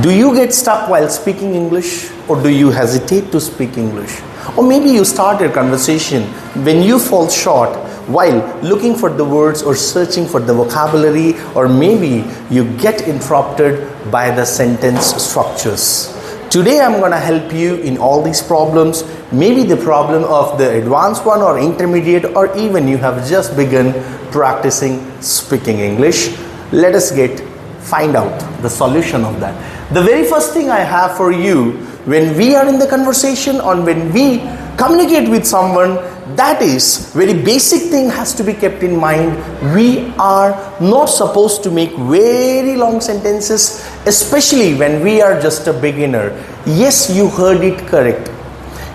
Do you get stuck while speaking English, or do you hesitate to speak English? Or maybe you start your conversation when you fall short while looking for the words or searching for the vocabulary, or maybe you get interrupted by the sentence structures. Today I'm going to help you in all these problems, maybe the problem of the advanced one or intermediate, or even you have just begun practicing speaking English. Let us find out the solution of that. The very first thing I have for you when we are in the conversation or when we communicate with someone, that is very basic thing has to be kept in mind. We are not supposed to make very long sentences, especially when we are just a beginner. Yes, you heard it correct.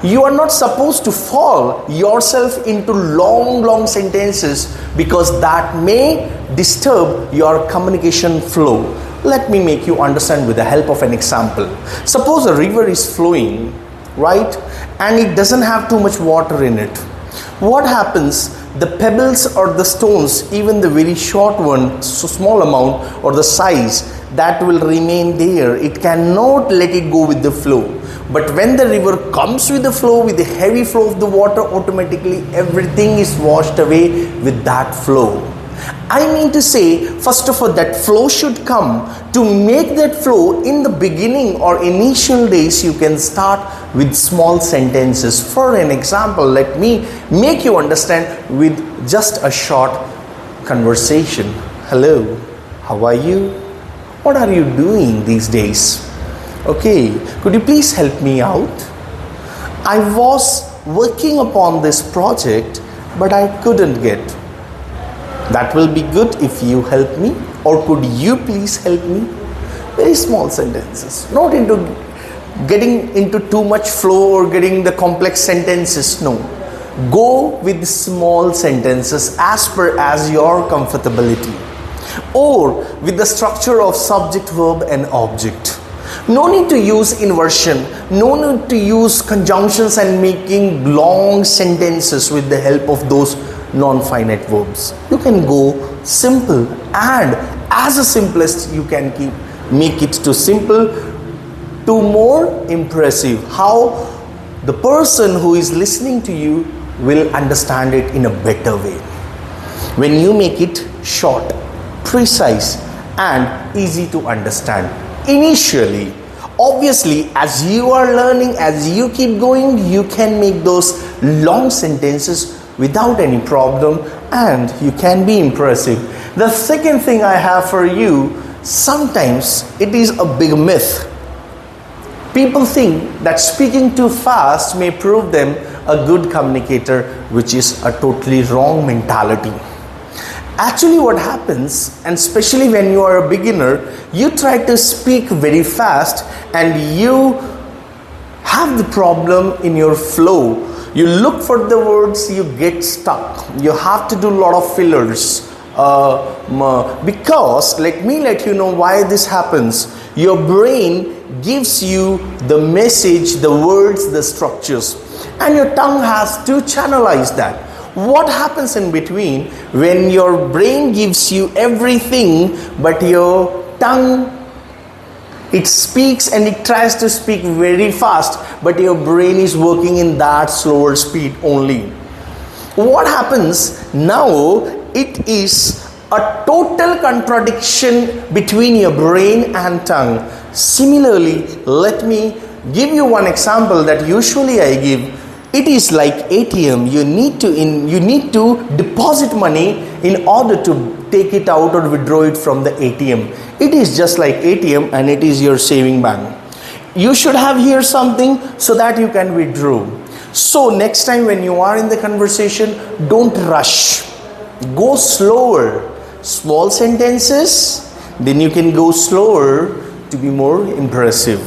You are not supposed to fall yourself into long sentences, because that may disturb your communication flow. Let me make you understand with the help of an example. Suppose a river is flowing, right? And it doesn't have too much water in it. What happens? The pebbles or the stones, even the very short one, so small amount or the size, that will remain there. It cannot let it go with the flow. But when the river comes with the flow, with the heavy flow of the water, automatically everything is washed away with that flow. I mean to say, first of all, that flow should come. To make that flow in the beginning or initial days, you can start with small sentences. For an example, let me make you understand with just a short conversation. Hello, how are you? What are you doing these days? Okay, could you please help me out? I was working upon this project, but I couldn't get. That will be good if you help me, or could you please help me? Very small sentences, not into getting into too much flow or getting the complex sentences. No, go with small sentences as per as your comfortability, or with the structure of subject, verb and object. No need to use inversion, no need to use conjunctions and making long sentences with the help of those non-finite verbs. You can go simple, and as the simplest you can make it to simple to more impressive. How the person who is listening to you will understand it in a better way. When you make it short, precise and easy to understand initially. Obviously, as you are learning, as you keep going, you can make those long sentences without any problem, and you can be impressive. The second thing I have for you, sometimes it is a big myth. People think that speaking too fast may prove them a good communicator, which is a totally wrong mentality. Actually, what happens, and especially when you are a beginner, you try to speak very fast and you have the problem in your flow. You look for the words, you get stuck. You have to do a lot of fillers. Because, let me let you know why this happens. Your brain gives you the message, the words, the structures, and your tongue has to channelize that. What happens in between when your brain gives you everything, but your tongue, it speaks and it tries to speak very fast, but your brain is working in that slower speed only. What happens now? It is a total contradiction between your brain and tongue. Similarly, let me give you one example that usually I give. It is like ATM. You need to deposit money in order to take it out or withdraw it from the ATM. It is just like ATM, and it is your saving bank. You should have here something so that you can withdraw. So next time when you are in the conversation, don't rush. Go slower. Small sentences, then you can go slower to be more impressive.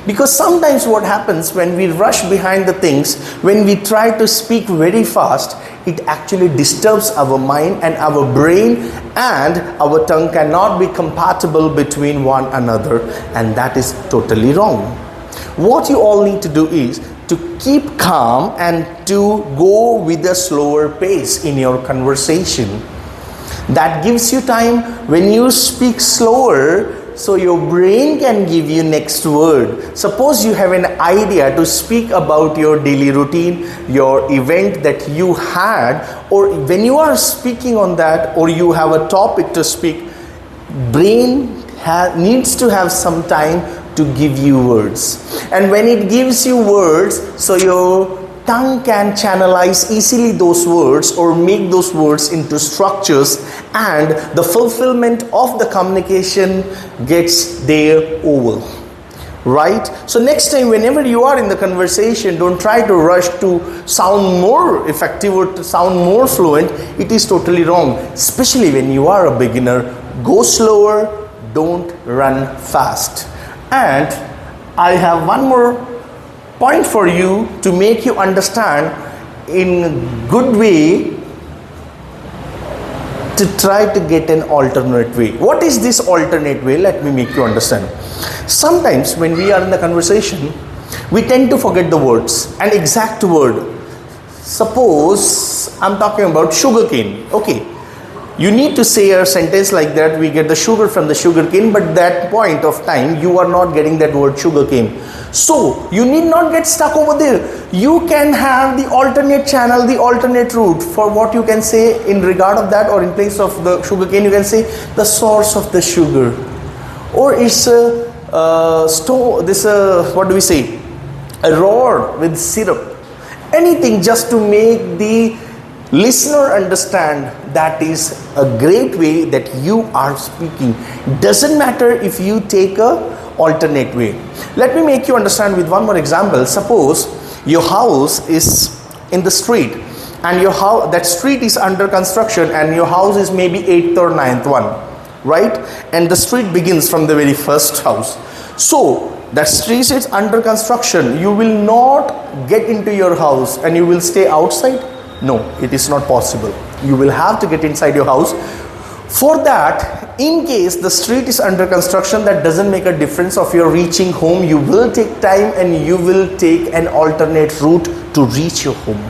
Because sometimes what happens when we rush behind the things, when we try to speak very fast, it actually disturbs our mind and our brain, and our tongue cannot be compatible between one another, and that is totally wrong. What you all need to do is to keep calm and to go with a slower pace in your conversation. That gives you time. When you speak slower, so your brain can give you next word. Suppose you have an idea to speak about your daily routine, your event that you had, or when you are speaking on that, or you have a topic to speak, brain needs to have some time to give you words. And when it gives you words, so your tongue can channelize easily those words or make those words into structures, and the fulfillment of the communication gets there over. Right? So next time whenever you are in the conversation, don't try to rush to sound more effective or to sound more fluent. It is totally wrong. Especially when you are a beginner, go slower, don't run fast. And I have one more point for you to make you understand in good way, to try to get an alternate way. What is this alternate way? Let me make you understand. Sometimes when we are in the conversation, we tend to forget the words, an exact word. Suppose I'm talking about sugar cane. Okay, you need to say a sentence like that, we get the sugar from the sugar cane, but that point of time you are not getting that word sugar cane. So you need not get stuck over there. You can have the alternate channel, the alternate route for what you can say in regard of that, or in place of the sugar cane you can say the source of the sugar, or it's a stone, what do we say, a rod with syrup, anything just to make the listener understand. That is a great way that you are speaking. Doesn't matter if you take a alternate way. Let me make you understand with one more example. Suppose your house is in the street, and your house, that street is under construction, and your house is maybe 8th or 9th one, right? And the street begins from the very first house. So that street is under construction. You will not get into your house and you will stay outside. No, it is not possible. You will have to get inside your house. For that, in case the street is under construction, that doesn't make a difference of your reaching home. You will take time and you will take an alternate route to reach your home.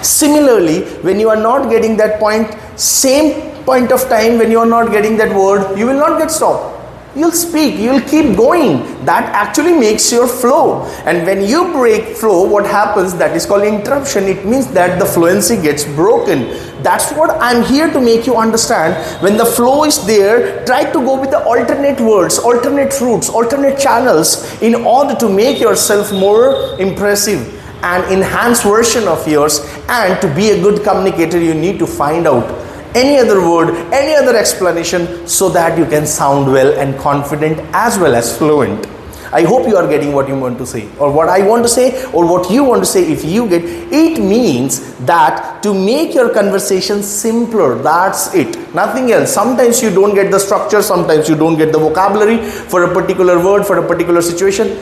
Similarly, when you are not getting that point, same point of time, when you are not getting that word, you will not get stopped. You'll speak, you'll keep going. That actually makes your flow. And when you break flow, what happens? That is called interruption. It means that the fluency gets broken. That's what I'm here to make you understand. When the flow is there, try to go with the alternate words, alternate routes, alternate channels in order to make yourself more impressive, an enhanced version of yours. And to be a good communicator, you need to find out any other word, any other explanation, so that you can sound well and confident as well as fluent. I hope you are getting what you want to say, or what I want to say, or what you want to say. If you get it, means that to make your conversation simpler, that's it, nothing else. Sometimes you don't get the structure, sometimes you don't get the vocabulary for a particular word, for a particular situation.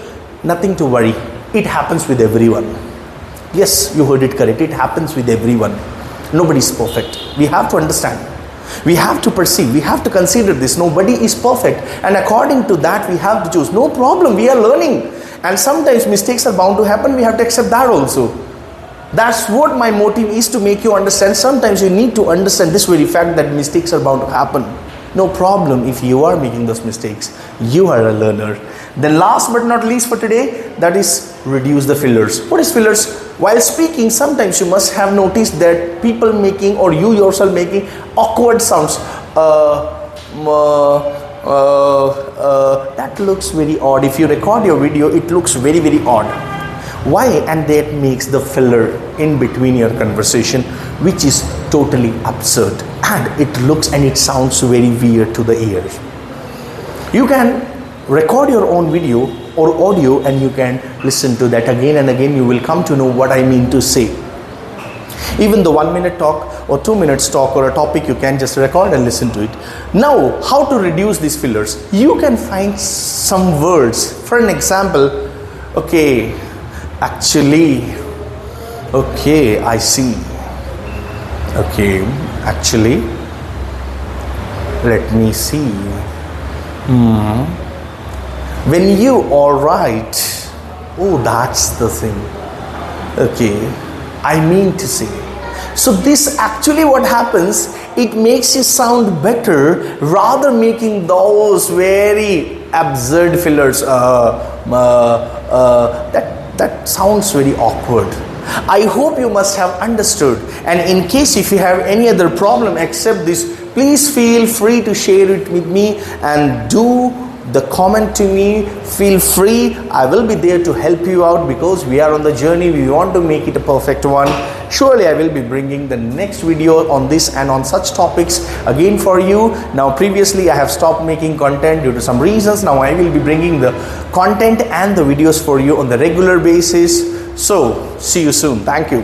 Nothing to worry, it happens with everyone. Yes, you heard it correct, it happens with everyone. Nobody is perfect. We have to understand, we have to perceive, we have to consider this. Nobody is perfect, and according to that we have to choose. No problem, we are learning, and sometimes mistakes are bound to happen. We have to accept that also. That's what my motive is, to make you understand. Sometimes you need to understand this very fact that mistakes are bound to happen. No problem if you are making those mistakes. You are a learner. Then last but not least for today, that is reduce the fillers. What is fillers? While speaking, sometimes you must have noticed that people making, or you yourself making, awkward sounds. That looks very odd. If you record your video, it looks very, very odd. Why? And that makes the filler in between your conversation, which is totally absurd, and it looks and it sounds very weird to the ear. You can record your own video or audio, and you can listen to that again and again. You will come to know what I mean to say. Even the 1 minute talk or 2 minutes talk or a topic, you can just record and listen to it. Now, how to reduce these fillers? You can find some words. For an example, okay, actually, okay, I see, okay, actually, let me see, when you alright, oh, that's the thing, okay, I mean to say. So this actually what happens, it makes you sound better rather making those very absurd fillers. That sounds very awkward. I hope you must have understood, and in case if you have any other problem except this, please feel free to share it with me and do the comment to me. Feel free, I will be there to help you out, because we are on the journey, we want to make it a perfect one. Surely I will be bringing the next video on this and on such topics again for you. Now previously I have stopped making content due to some reasons. Now I will be bringing the content and the videos for you on the regular basis. So see you soon. Thank you.